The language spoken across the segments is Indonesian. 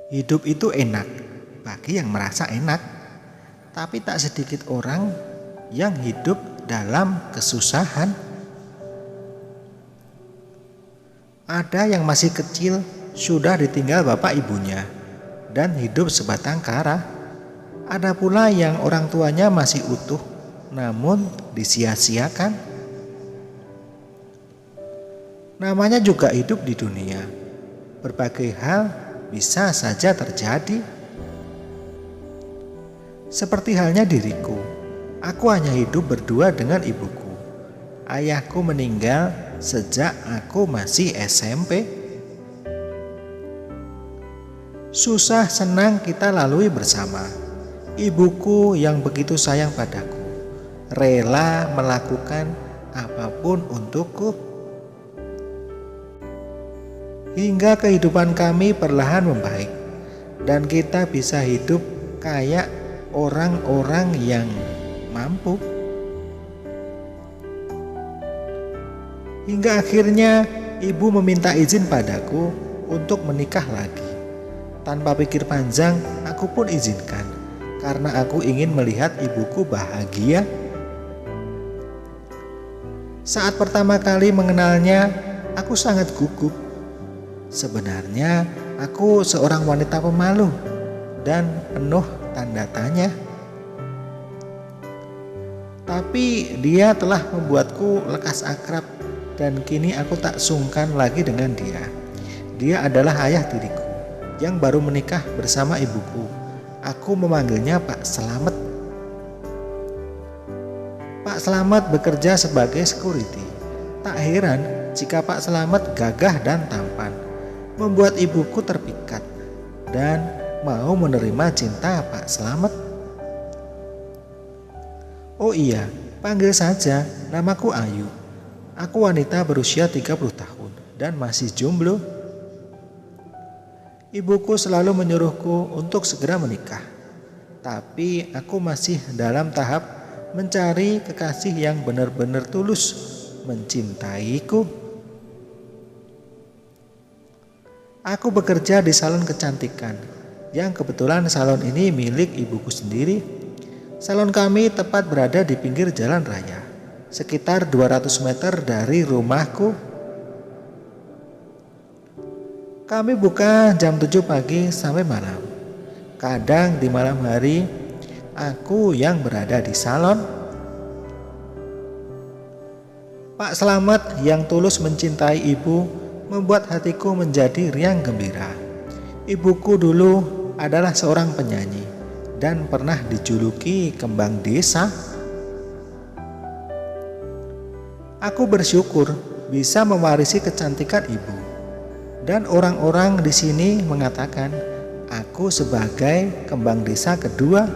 Hidup itu enak bagi yang merasa enak, tapi tak sedikit orang yang hidup dalam kesusahan. Ada yang masih kecil sudah ditinggal bapak ibunya dan hidup sebatang kara. Ada pula yang orang tuanya masih utuh namun disia-siakan. Namanya juga hidup di dunia. Berbagai hal bisa saja terjadi. Seperti halnya diriku, aku hanya hidup berdua dengan ibuku. Ayahku meninggal sejak aku masih SMP. Susah senang kita lalui bersama. Ibuku yang begitu sayang padaku, rela melakukan apapun untukku. Hingga kehidupan kami perlahan membaik dan kita bisa hidup kayak orang-orang yang mampu. Hingga akhirnya ibu meminta izin padaku untuk menikah lagi. Tanpa pikir panjang, aku pun izinkan karena aku ingin melihat ibuku bahagia. Saat pertama kali mengenalnya, aku sangat gugup. Sebenarnya aku seorang wanita pemalu dan penuh tanda tanya. Tapi dia telah membuatku lekas akrab dan kini aku tak sungkan lagi dengan dia. Dia adalah ayah diriku yang baru menikah bersama ibuku. Aku memanggilnya Pak Slamet. Pak Slamet bekerja sebagai security. Tak heran jika Pak Slamet gagah dan tampan, membuat ibuku terpikat dan mau menerima cinta Pak Slamet. Oh iya, panggil saja, namaku Ayu. Aku wanita berusia 30 tahun dan masih jomblo. Ibuku selalu menyuruhku untuk segera menikah, tapi aku masih dalam tahap mencari kekasih yang benar-benar tulus mencintaiku. Aku bekerja di salon kecantikan, yang kebetulan salon ini milik ibuku sendiri. Salon kami tepat berada di pinggir jalan raya, sekitar 200 meter dari rumahku. Kami buka jam 7 pagi sampai malam. Kadang di malam hari, aku yang berada di salon. Pak Slamet yang tulus mencintai ibu membuat hatiku menjadi riang gembira. Ibuku dulu adalah seorang penyanyi dan pernah dijuluki kembang desa. Aku bersyukur bisa mewarisi kecantikan ibu, dan orang-orang di sini mengatakan aku sebagai kembang desa kedua.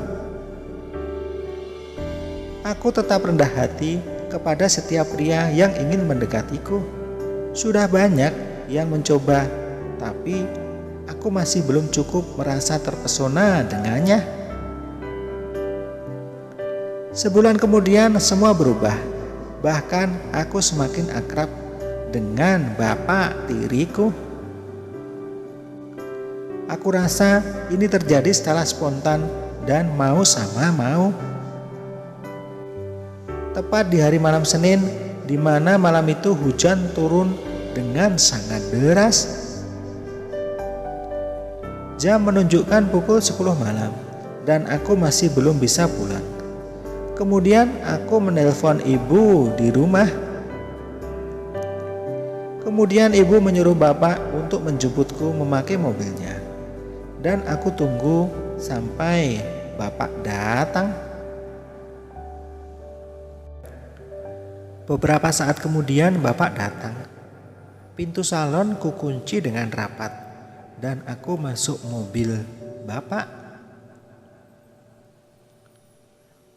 Aku tetap rendah hati kepada setiap pria yang ingin mendekatiku. Sudah banyak yang mencoba, tapi aku masih belum cukup merasa terpesona dengannya. Sebulan kemudian semua berubah. Bahkan aku semakin akrab dengan bapak tiriku. Aku rasa ini terjadi secara spontan dan mau sama mau. Tepat di hari malam Senin, di mana malam itu hujan turun dengan sangat deras. Jam menunjukkan pukul 10 malam dan aku masih belum bisa pulang. Kemudian aku menelpon ibu di rumah. Kemudian ibu menyuruh bapak untuk menjemputku memakai mobilnya. Dan aku tunggu sampai bapak datang. Beberapa saat kemudian bapak datang. Pintu salon kukunci dengan rapat dan aku masuk mobil bapak.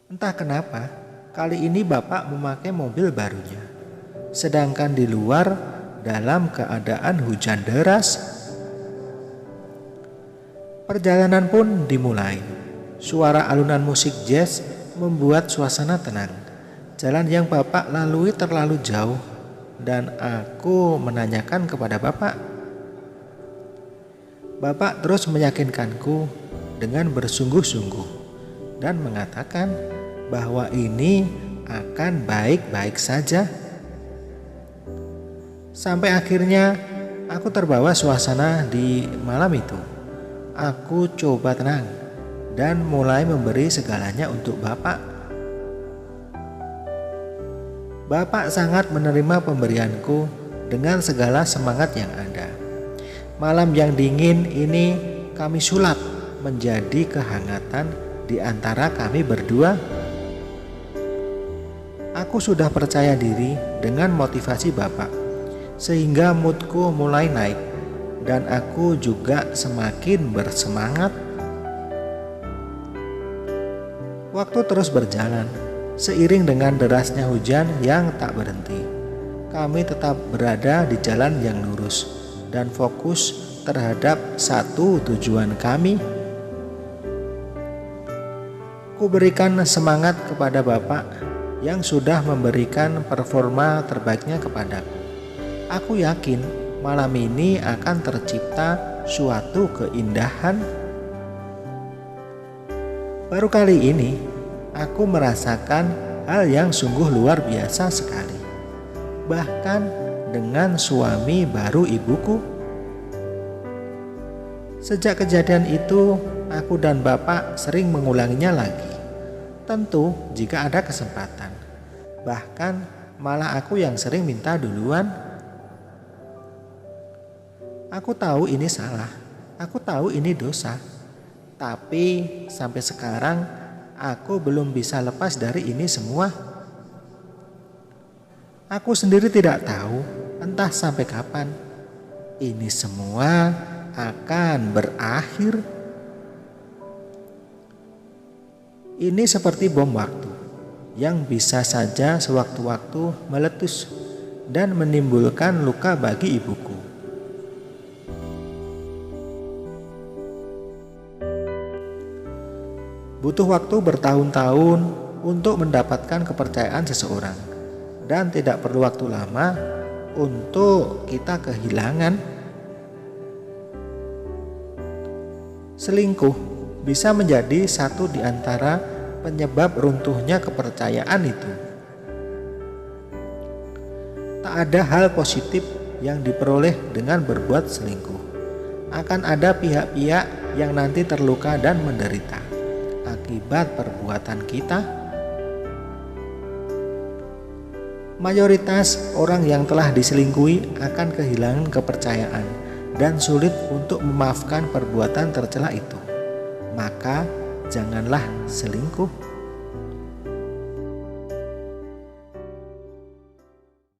Entah kenapa, kali ini bapak memakai mobil barunya. Sedangkan di luar dalam keadaan hujan deras. Perjalanan pun dimulai. Suara alunan musik jazz membuat suasana tenang. Jalan yang bapak lalui terlalu jauh dan aku menanyakan kepada bapak, Bapak terus meyakinkanku dengan bersungguh-sungguh dan mengatakan bahwa ini akan baik-baik saja. Sampai akhirnya aku terbawa suasana di malam itu. Aku coba tenang dan mulai memberi segalanya untuk Bapak. Bapak sangat menerima pemberianku dengan segala semangat yang ada. Malam yang dingin ini kami sulap menjadi kehangatan di antara kami berdua. Aku sudah percaya diri dengan motivasi Bapak, sehingga moodku mulai naik dan aku juga semakin bersemangat. Waktu terus berjalan, seiring dengan derasnya hujan yang tak berhenti. Kami tetap berada di jalan yang lurus dan fokus terhadap satu tujuan kami. Ku berikan semangat kepada Bapak yang sudah memberikan performa terbaiknya kepadaku. Aku yakin malam ini akan tercipta suatu keindahan. Baru kali ini aku merasakan hal yang sungguh luar biasa sekali. Bahkan dengan suami baru ibuku. Sejak kejadian itu, aku dan Bapak sering mengulanginya lagi. Tentu jika ada kesempatan. Bahkan malah aku yang sering minta duluan. Aku tahu ini salah. Aku tahu ini dosa. Tapi sampai sekarang aku belum bisa lepas dari ini semua. Aku sendiri tidak tahu entah sampai kapan ini semua akan berakhir. Ini seperti bom waktu yang bisa saja sewaktu-waktu meletus dan menimbulkan luka bagi ibuku. Butuh waktu bertahun-tahun untuk mendapatkan kepercayaan seseorang, dan tidak perlu waktu lama untuk kita kehilangan. Selingkuh bisa menjadi satu di antara penyebab runtuhnya kepercayaan itu. Tak ada hal positif yang diperoleh dengan berbuat selingkuh. Akan ada pihak-pihak yang nanti terluka dan menderita akibat perbuatan kita. Mayoritas orang yang telah diselingkuhi akan kehilangan kepercayaan dan sulit untuk memaafkan perbuatan tercela itu. Maka janganlah selingkuh.